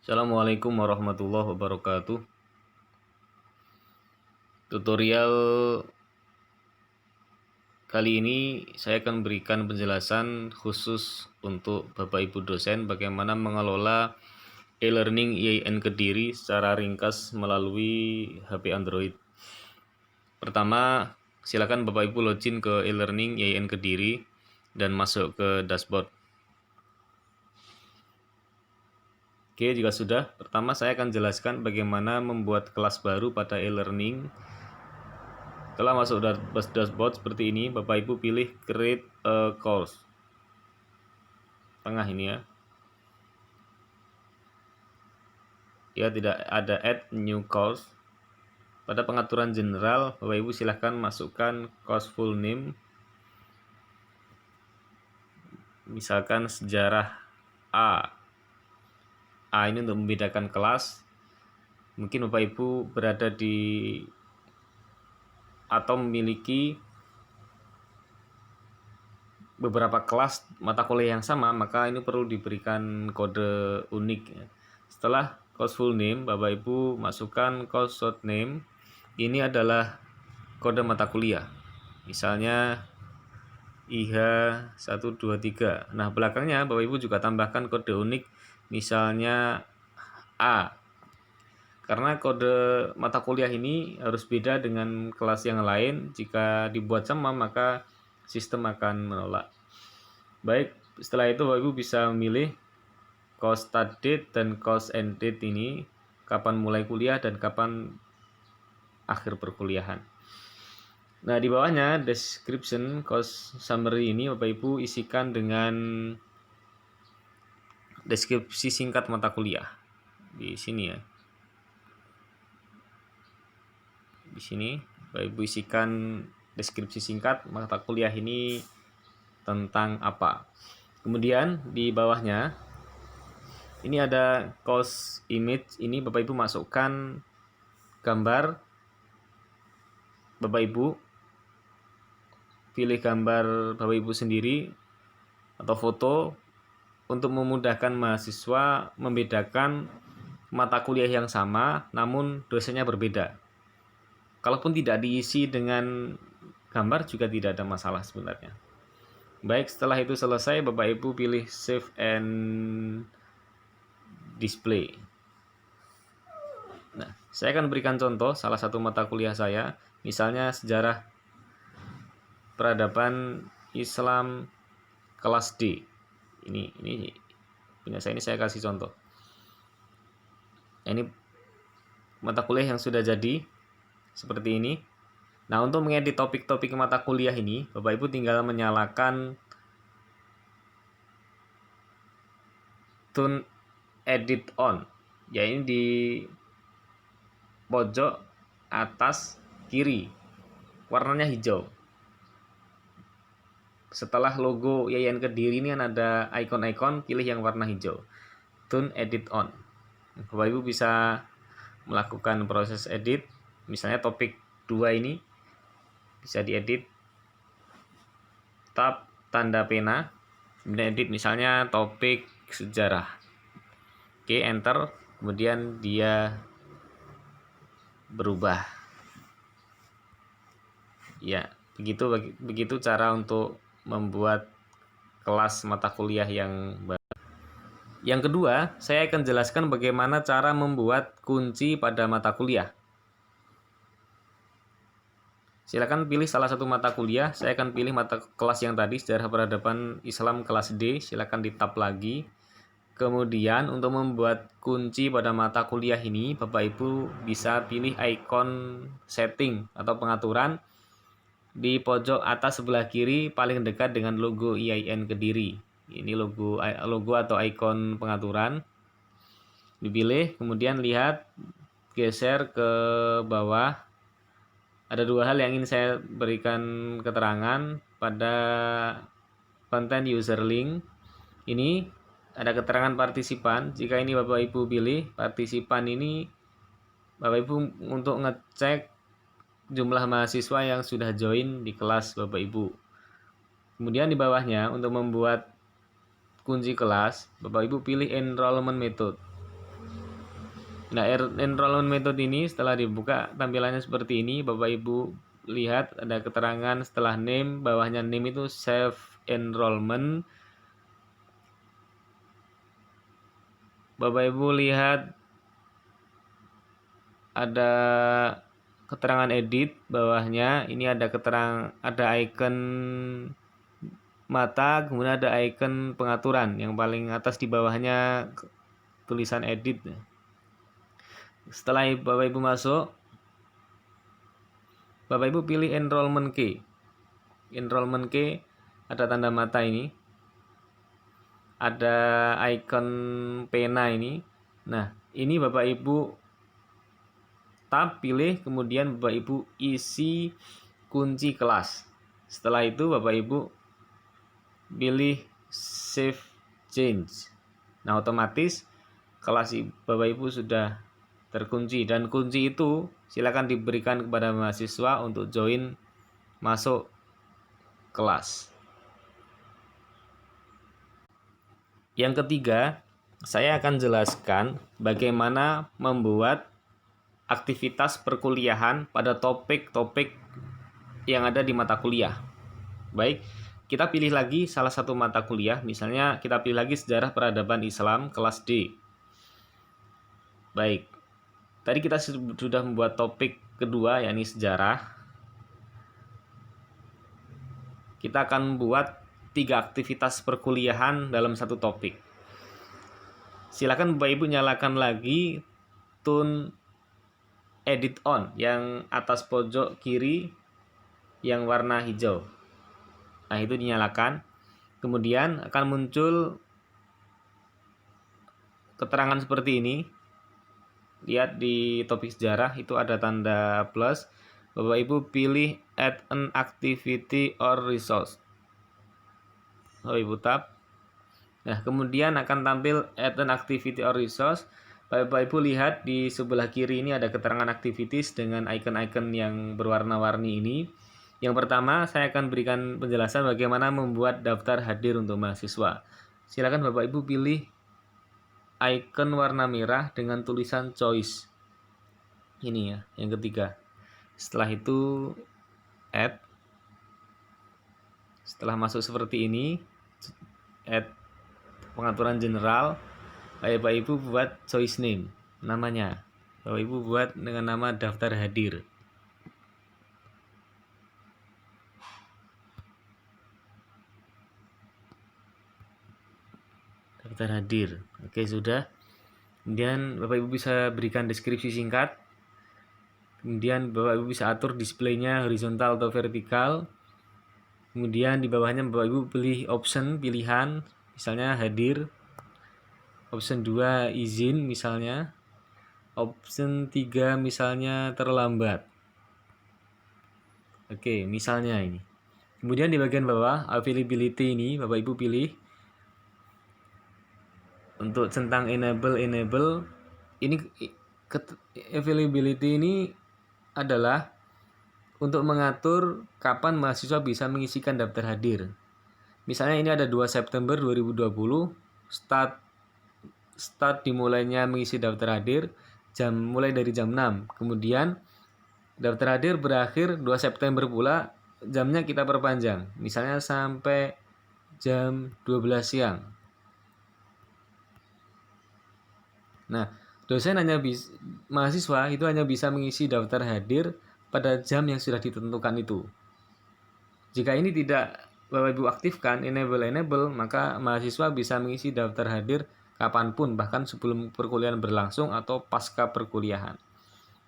Assalamualaikum warahmatullahi wabarakatuh. Tutorial kali ini saya akan berikan penjelasan khusus untuk Bapak Ibu dosen bagaimana mengelola e-learning IAIN Kediri secara ringkas melalui HP Android. Pertama, silakan Bapak Ibu login ke e-learning IAIN Kediri dan masuk ke dashboard. Oke, jika sudah, pertama saya akan jelaskan bagaimana membuat kelas baru pada e-learning. Setelah masuk dashboard seperti ini, Bapak Ibu pilih create a course. Tengah ini ya. Ya, tidak ada add new course. Pada pengaturan general, Bapak Ibu silahkan masukkan course full name. Misalkan sejarah A. A ini untuk membedakan kelas. Mungkin Bapak Ibu berada di atau memiliki beberapa kelas mata kuliah yang sama, maka ini perlu diberikan kode unik ya. Setelah course full name, Bapak Ibu masukkan course short name. Ini adalah kode mata kuliah. Misalnya IH 123. Nah, belakangnya Bapak Ibu juga tambahkan kode unik, misalnya A. Karena kode mata kuliah ini harus beda dengan kelas yang lain. Jika dibuat sama, maka sistem akan menolak. Baik, setelah itu Bapak Ibu bisa memilih course start date dan course end date ini, kapan mulai kuliah dan kapan akhir perkuliahan. Nah, di bawahnya description course summary ini Bapak Ibu isikan dengan deskripsi singkat mata kuliah. Di sini ya. Di sini Bapak Ibu isikan deskripsi singkat mata kuliah ini tentang apa. Kemudian di bawahnya ini ada course image. Ini Bapak Ibu masukkan gambar. Bapak Ibu pilih gambar Bapak Ibu sendiri atau foto untuk memudahkan mahasiswa membedakan mata kuliah yang sama namun dosennya berbeda. Kalaupun tidak diisi dengan gambar juga tidak ada masalah sebenarnya. Baik, setelah itu selesai, Bapak Ibu pilih save and display. Nah, saya akan berikan contoh salah satu mata kuliah saya, misalnya sejarah peradaban Islam kelas D. Ini punya saya, ini saya kasih contoh. Ini mata kuliah yang sudah jadi seperti ini. Nah, untuk mengedit topik-topik mata kuliah ini, Bapak Ibu tinggal menyalakan tune edit on. Ya, ini di pojok atas kiri. Warnanya hijau. Setelah logo IAIN Kediri ini ada icon-icon, pilih yang warna hijau. Tune edit on. Bapak Ibu bisa melakukan proses edit. Misalnya topik 2 ini bisa diedit. Tab tanda pena. Kemudian edit misalnya topik sejarah. Oke, enter. Kemudian dia berubah. Ya, begitu cara untuk membuat kelas mata kuliah yang baru. Yang kedua, saya akan jelaskan bagaimana cara membuat kunci pada mata kuliah. Silakan pilih salah satu mata kuliah. Saya akan pilih mata kelas yang tadi, sejarah peradaban Islam kelas D. Silakan di tab lagi. Kemudian untuk membuat kunci pada mata kuliah ini, Bapak Ibu bisa pilih icon setting atau pengaturan di pojok atas sebelah kiri paling dekat dengan logo IAIN Kediri. Ini logo atau icon pengaturan. Dipilih, kemudian lihat, geser ke bawah. Ada dua hal yang ingin saya berikan keterangan pada konten user link. Ini ada keterangan partisipan. Jika ini Bapak Ibu pilih partisipan ini, Bapak Ibu untuk ngecek jumlah mahasiswa yang sudah join di kelas Bapak Ibu. Kemudian di bawahnya untuk membuat kunci kelas, Bapak Ibu pilih enrollment method. Nah, enrollment method ini setelah dibuka tampilannya seperti ini. Bapak Ibu lihat ada keterangan setelah name, bawahnya name itu save enrollment. Bapak Ibu lihat ada keterangan edit, bawahnya ini ada icon mata, kemudian ada icon pengaturan, yang paling atas di bawahnya tulisan edit. Setelah Bapak Ibu masuk, Bapak Ibu pilih enrollment key. Enrollment key ada tanda mata ini, ada icon pena ini. Nah, ini Bapak Ibu tab, pilih, kemudian Bapak Ibu isi kunci kelas. Setelah itu Bapak Ibu pilih save change. Nah, otomatis kelas Bapak Ibu sudah terkunci, dan kunci itu silakan diberikan kepada mahasiswa untuk join masuk kelas. Yang ketiga, saya akan jelaskan bagaimana membuat aktivitas perkuliahan pada topik-topik yang ada di mata kuliah. Baik, kita pilih lagi salah satu mata kuliah, misalnya kita pilih lagi Sejarah Peradaban Islam kelas D. Baik, tadi kita sudah membuat topik kedua, yakni sejarah. Kita akan membuat 3 aktivitas perkuliahan dalam satu topik. Silakan Bapak Ibu nyalakan lagi tune edit on yang atas pojok kiri yang warna hijau. Nah, itu dinyalakan. Kemudian akan muncul keterangan seperti ini. Lihat di topik sejarah itu ada tanda plus. Bapak Ibu pilih add an activity or resource. Bapak Ibu tab. Nah, kemudian akan tampil add an activity or resource. Bapak Ibu lihat di sebelah kiri ini ada keterangan activities dengan icon-icon yang berwarna-warni ini. Yang pertama, saya akan berikan penjelasan bagaimana membuat daftar hadir untuk mahasiswa. Silakan Bapak Ibu pilih icon warna merah dengan tulisan choice. Ini ya, yang ketiga. Setelah itu add. Setelah masuk seperti ini, add pengaturan general. Bapak Ibu buat choice name, namanya. Bapak Ibu buat dengan nama daftar hadir. Daftar hadir. Oke, sudah. Kemudian Bapak Ibu bisa berikan deskripsi singkat. Kemudian Bapak Ibu bisa atur displaynya horizontal atau vertikal. Kemudian di bawahnya Bapak Ibu pilih option, pilihan, misalnya hadir. Option 2 izin misalnya. Option 3 misalnya terlambat. Oke, misalnya ini. Kemudian di bagian bawah availability ini Bapak Ibu pilih untuk centang enable. Ini availability ini adalah untuk mengatur kapan mahasiswa bisa mengisikan daftar hadir. Misalnya ini ada 2 September 2020, start dimulainya mengisi daftar hadir mulai dari jam 6. Kemudian daftar hadir berakhir 2 September pula, jamnya kita perpanjang. Misalnya sampai jam 12 siang. Nah, mahasiswa itu hanya bisa mengisi daftar hadir pada jam yang sudah ditentukan itu. Jika ini tidak Bapak Ibu aktifkan enable, maka mahasiswa bisa mengisi daftar hadir kapanpun, bahkan sebelum perkuliahan berlangsung atau pasca perkuliahan.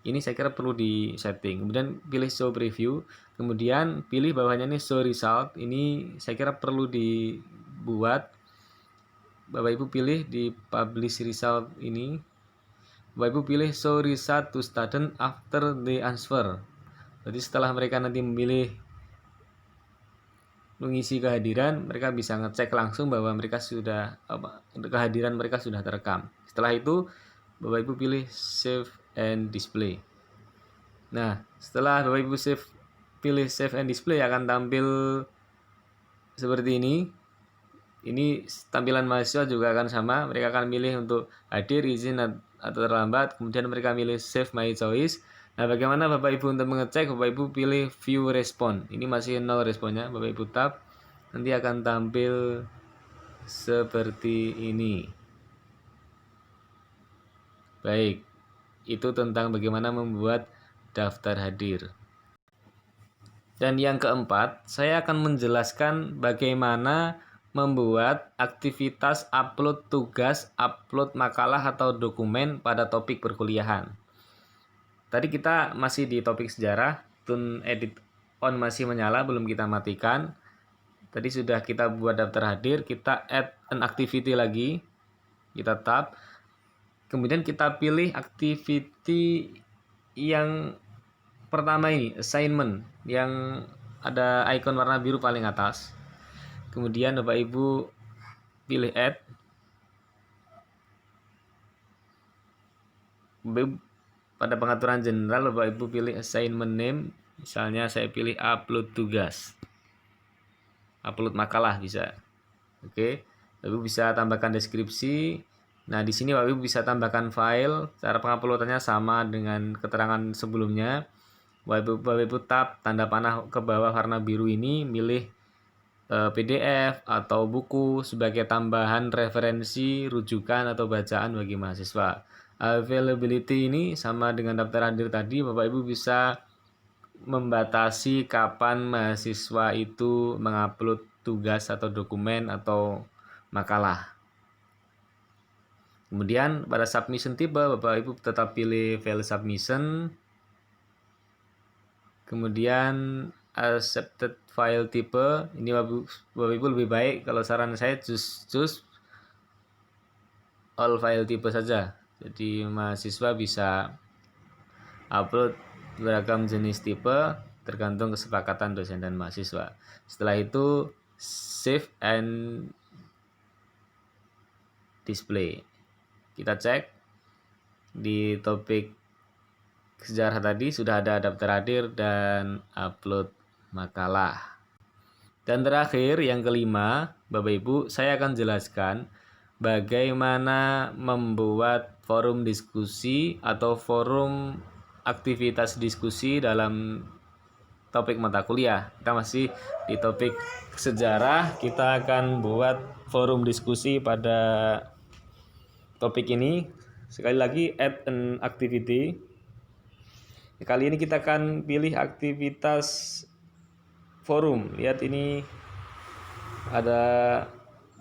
Ini saya kira perlu di setting. Kemudian pilih show preview, kemudian pilih bawahnya ini show result. Ini saya kira perlu dibuat. Bapak Ibu pilih di publish result ini. Bapak Ibu pilih show result to student after the answer. Jadi setelah mereka nanti memilih mengisi kehadiran, mereka bisa ngecek langsung bahwa kehadiran mereka sudah terekam. Setelah itu Bapak Ibu pilih save and display. Nah, setelah Bapak Ibu pilih save and display akan tampil seperti ini. Ini tampilan mahasiswa juga akan sama. Mereka akan pilih untuk hadir, izin, atau terlambat, kemudian mereka milih save my choice. Nah, bagaimana Bapak Ibu untuk mengecek? Bapak Ibu pilih view respon. Ini masih 0 responnya. Bapak Ibu tap, nanti akan tampil seperti ini. Baik, itu tentang bagaimana membuat daftar hadir. Dan yang keempat, saya akan menjelaskan bagaimana membuat aktivitas upload tugas, upload makalah atau dokumen pada topik perkuliahan. Tadi kita masih di topik sejarah, tune edit on masih menyala, belum kita matikan. Tadi sudah kita buat daftar hadir, kita add an activity lagi, kita tab. Kemudian kita pilih activity yang pertama ini, assignment, yang ada icon warna biru paling atas. Kemudian Bapak Ibu pilih add. Pada pengaturan general Bapak Ibu pilih assignment name, misalnya saya pilih upload tugas, upload makalah bisa. Oke, Bapak Ibu bisa tambahkan deskripsi. Nah, di sini Bapak Ibu bisa tambahkan file. Cara penguploadannya sama dengan keterangan sebelumnya. Bapak Ibu tab tanda panah ke bawah warna biru ini, milih PDF atau buku sebagai tambahan referensi, rujukan atau bacaan bagi mahasiswa. Availability ini sama dengan daftar hadir tadi, Bapak Ibu bisa membatasi kapan mahasiswa itu mengupload tugas atau dokumen atau makalah. Kemudian pada submission type, Bapak Ibu tetap pilih file submission. Kemudian accepted file type, ini Bapak Ibu lebih baik kalau saran saya choose all file type saja. Jadi mahasiswa bisa upload beragam jenis tipe tergantung kesepakatan dosen dan mahasiswa. Setelah itu save and display. Kita cek di topik sejarah tadi sudah ada daftar hadir dan upload makalah. Dan terakhir yang kelima, Bapak Ibu, saya akan jelaskan bagaimana membuat forum diskusi atau forum aktivitas diskusi dalam topik mata kuliah. Kita masih di topik sejarah, kita akan buat forum diskusi pada topik ini. Sekali lagi, add an activity. Kali ini kita akan pilih aktivitas forum. Lihat ini ada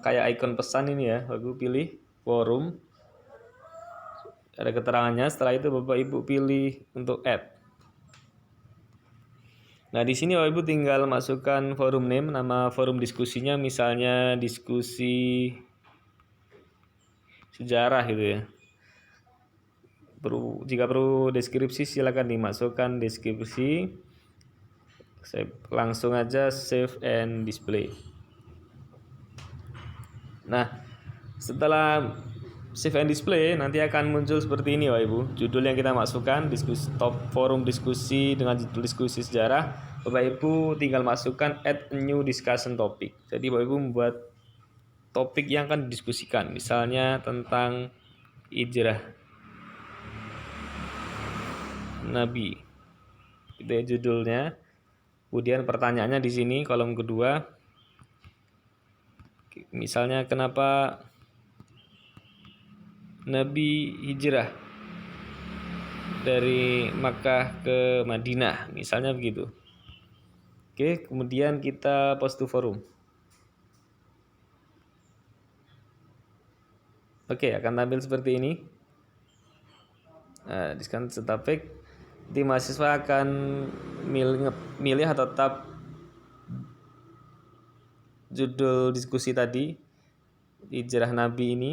kayak icon pesan ini ya. Bapak Ibu pilih forum. Ada keterangannya. Setelah itu Bapak Ibu pilih untuk add. Nah, di sini Bapak Ibu tinggal masukkan forum name, nama forum diskusinya misalnya diskusi sejarah gitu ya. Jika perlu deskripsi silakan dimasukkan deskripsi. Saya langsung aja save and display. Nah, setelah save and display nanti akan muncul seperti ini Bapak Ibu. Judul yang kita masukkan diskusi top forum diskusi dengan judul diskusi sejarah. Bapak Ibu tinggal masukkan add a new discussion topic. Jadi Bapak Ibu membuat topik yang akan didiskusikan, misalnya tentang hijrah Nabi. Itu ya judulnya. Kemudian pertanyaannya di sini kolom kedua. Misalnya kenapa Nabi hijrah dari Makkah ke Madinah, misalnya begitu. Oke, kemudian kita post to forum. Oke, akan tampil seperti ini. Nah, diskan topik. Di mahasiswa akan milih atau tab judul diskusi tadi, hijrah Nabi ini.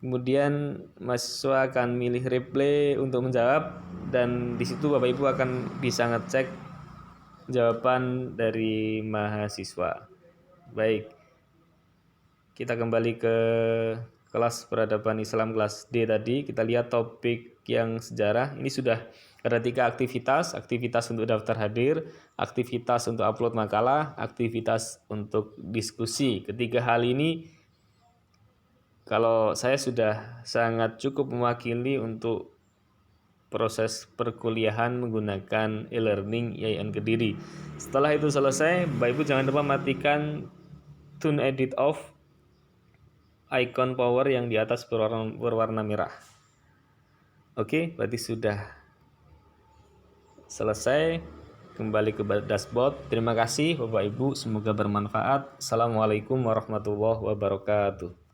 Kemudian mahasiswa akan milih replay untuk menjawab, dan di situ Bapak Ibu akan bisa ngecek jawaban dari mahasiswa. Baik, kita kembali ke kelas peradaban Islam kelas D tadi. Kita lihat topik yang sejarah. Ini sudah ada 3 aktivitas. Aktivitas untuk daftar hadir, aktivitas untuk upload makalah, aktivitas untuk diskusi. Ketiga hal ini Kalau saya sudah sangat cukup mewakili untuk proses perkuliahan menggunakan e-learning IAIN Kediri. Setelah itu selesai, Bapak Ibu jangan lupa matikan tune edit off icon power yang di atas berwarna merah. Oke, berarti sudah selesai. Kembali ke dashboard. Terima kasih Bapak Ibu, semoga bermanfaat. Assalamualaikum warahmatullahi wabarakatuh.